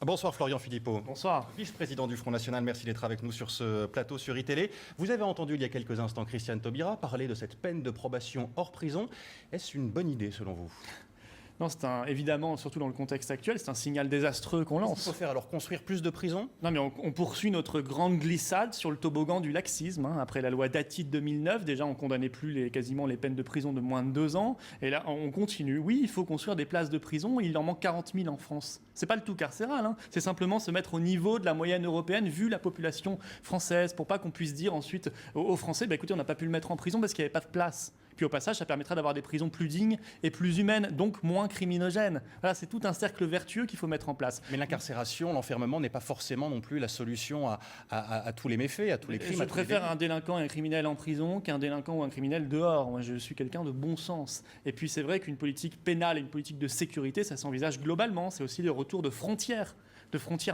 Bonsoir Florian Philippot. Bonsoir. Vice-président du Front National, merci d'être avec nous sur ce plateau sur iTélé. Vous avez entendu il y a quelques instants Christiane Taubira parler de cette peine de probation hors prison. Est-ce une bonne idée selon vous ? Non, évidemment, surtout dans le contexte actuel, c'est un signal désastreux qu'on lance. Qu'est-ce qu'il faut faire alors ? Construire plus de prisons ? Non, mais on poursuit notre grande glissade sur le toboggan du laxisme. Après la loi Dati de 2009, déjà, on condamnait plus quasiment les peines de prison de moins de 2 ans. Et là, on continue. Oui, il faut construire des places de prison. Il en manque 40 000 en France. C'est pas le tout carcéral. C'est simplement se mettre au niveau de la moyenne européenne, vu la population française, pour pas qu'on puisse dire ensuite aux Français, écoutez, on n'a pas pu le mettre en prison parce qu'il n'y avait pas de place. Puis au passage, ça permettra d'avoir des prisons plus dignes et plus humaines, donc moins criminogènes. Voilà, c'est tout un cercle vertueux qu'il faut mettre en place. Mais l'incarcération, l'enfermement n'est pas forcément non plus la solution à tous les méfaits, à tous les crimes. Je préfère un délinquant et un criminel en prison qu'un délinquant ou un criminel dehors. Moi, je suis quelqu'un de bon sens. Et puis c'est vrai qu'une politique pénale et une politique de sécurité, ça s'envisage globalement. C'est aussi le retour de frontières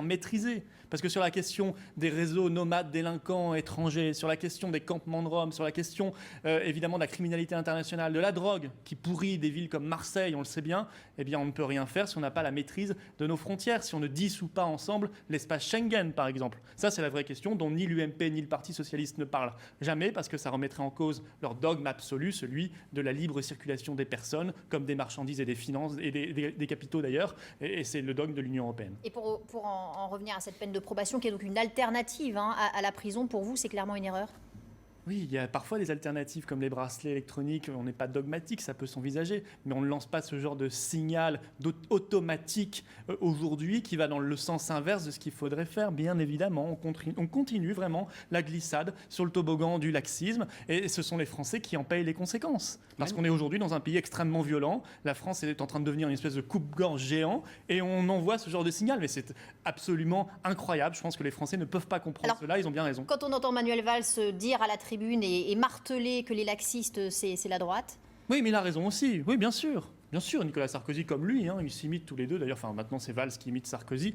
maîtrisées. Parce que sur la question des réseaux nomades délinquants étrangers, sur la question des campements de Rome, sur la question évidemment de la criminalité internationale, de la drogue qui pourrit des villes comme Marseille, on le sait bien, eh bien on ne peut rien faire si on n'a pas la maîtrise de nos frontières, si on ne dissout pas ensemble l'espace Schengen par exemple. Ça c'est la vraie question dont ni l'UMP ni le Parti Socialiste ne parlent jamais parce que ça remettrait en cause leur dogme absolu, celui de la libre circulation des personnes comme des marchandises et des finances et des capitaux d'ailleurs, et c'est le dogme de l'Union européenne. Et pour en revenir à cette peine de probation, qui est donc une alternative à la prison, pour vous, c'est clairement une erreur ? Oui, il y a parfois des alternatives comme les bracelets électroniques, on n'est pas dogmatique, ça peut s'envisager, mais on ne lance pas ce genre de signal automatique aujourd'hui qui va dans le sens inverse de ce qu'il faudrait faire. Bien évidemment, on continue vraiment la glissade sur le toboggan du laxisme et ce sont les Français qui en payent les conséquences. Parce qu'on est aujourd'hui dans un pays extrêmement violent, la France est en train de devenir une espèce de coupe-gorge géant et on envoie ce genre de signal, mais c'est absolument incroyable. Je pense que les Français ne peuvent pas comprendre cela, ils ont bien raison. Quand on entend Manuel Valls dire à la tribune et marteler que les laxistes, c'est la droite. Oui, mais il a raison aussi. Oui, bien sûr. Bien sûr, Nicolas Sarkozy comme lui, ils s'imitent tous les deux. D'ailleurs, maintenant c'est Valls qui imite Sarkozy,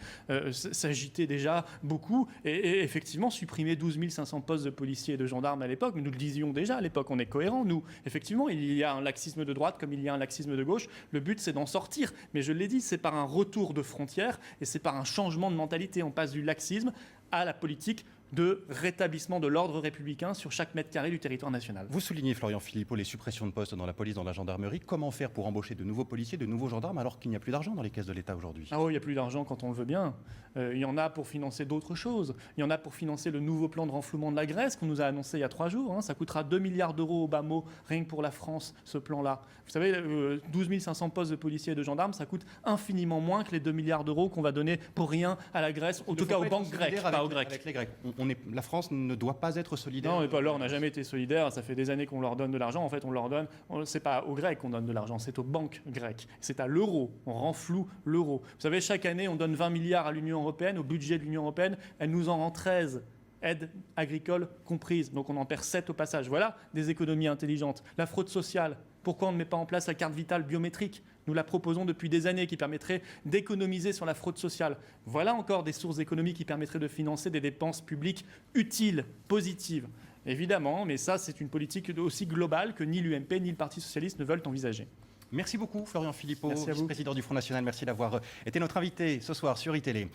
s'agitait déjà beaucoup. Et effectivement, supprimer 12 500 postes de policiers et de gendarmes à l'époque, mais nous le disions déjà à l'époque, on est cohérents, nous. Effectivement, il y a un laxisme de droite comme il y a un laxisme de gauche. Le but, c'est d'en sortir. Mais je l'ai dit, c'est par un retour de frontières et c'est par un changement de mentalité. On passe du laxisme à la politique de rétablissement de l'ordre républicain sur chaque mètre carré du territoire national. Vous soulignez, Florian Philippot, les suppressions de postes dans la police, dans la gendarmerie. Comment faire pour embaucher de nouveaux policiers, de nouveaux gendarmes, alors qu'il n'y a plus d'argent dans les caisses de l'État aujourd'hui ? Ah oui, il n'y a plus d'argent quand on le veut bien. Il y en a pour financer d'autres choses. Il y en a pour financer le nouveau plan de renflouement de la Grèce qu'on nous a annoncé il y a 3 jours. Ça coûtera 2 milliards d'euros au bas mot, rien que pour la France, ce plan-là. Vous savez, 12 500 postes de policiers et de gendarmes, ça coûte infiniment moins que les 2 milliards d'euros qu'on va donner pour rien à la Grèce, en tout cas aux banques grecques, pas aux Grecs. Avec les Grecs. La France ne doit pas être solidaire. Non, mais pas là, on n'a jamais été solidaire. Ça fait des années qu'on leur donne de l'argent. En fait, on leur donne. C'est pas aux Grecs qu'on donne de l'argent, c'est aux banques grecques. C'est à l'euro. On renfloue l'euro. Vous savez, chaque année, on donne 20 milliards à l'Union européenne, au budget de l'Union européenne. Elle nous en rend 13. Aides agricoles comprises. Donc on en perd 7 au passage. Voilà des économies intelligentes. La fraude sociale. Pourquoi on ne met pas en place la carte vitale biométrique ? Nous la proposons depuis des années qui permettrait d'économiser sur la fraude sociale. Voilà encore des sources d'économie qui permettraient de financer des dépenses publiques utiles, positives. Évidemment, mais ça c'est une politique aussi globale que ni l'UMP ni le Parti Socialiste ne veulent envisager. Merci beaucoup Florian Philippot, vice-président du Front National. Merci d'avoir été notre invité ce soir sur iTélé.